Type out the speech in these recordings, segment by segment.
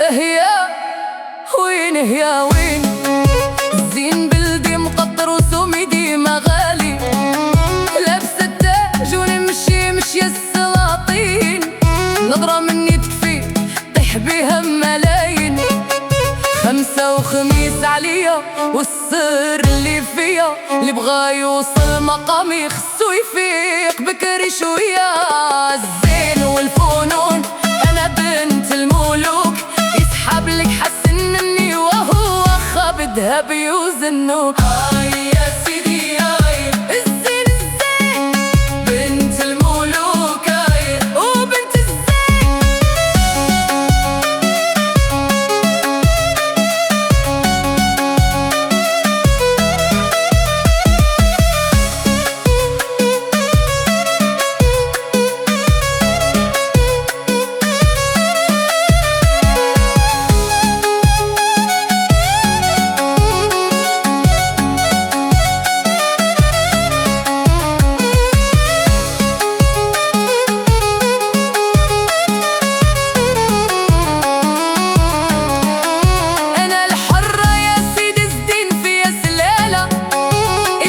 هي وين هي وين؟ الزين بلدي مقطر وسومي ديما غالي، لابسة التاج ونمشي مشي السلاطين، نظرة مني تكفي طيح بيها ملايين. خمسة وخميس عليا والسر اللي فيا، اللي بغا يوصل مقامي خصو يفيق بكري شوية. الزين والفنون أنا بنت الملوك، يسحب لك حسنني وهو خابدها بيوزنوك. يا سيدي الزين الزين بنت الملوك وبنت الزين.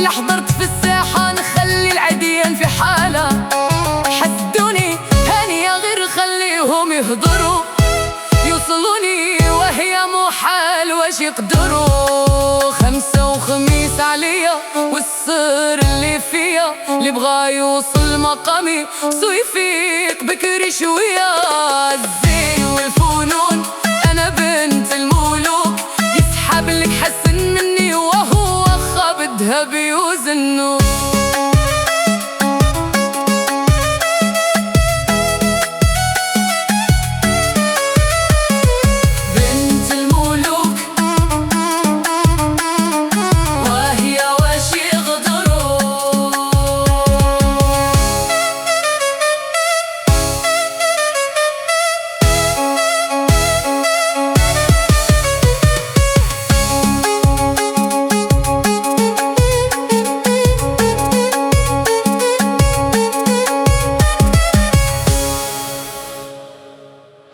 حضرت في الساحة نخلي العديان في حالة، حسدوني هانية غير خليهم يهضروا، يوصلوني وهي محال واش يقدروا. خمسة وخميس عليا والسر اللي فيا، اللي بغا يوصل مقامي سو يفيق بكري شوية. الزين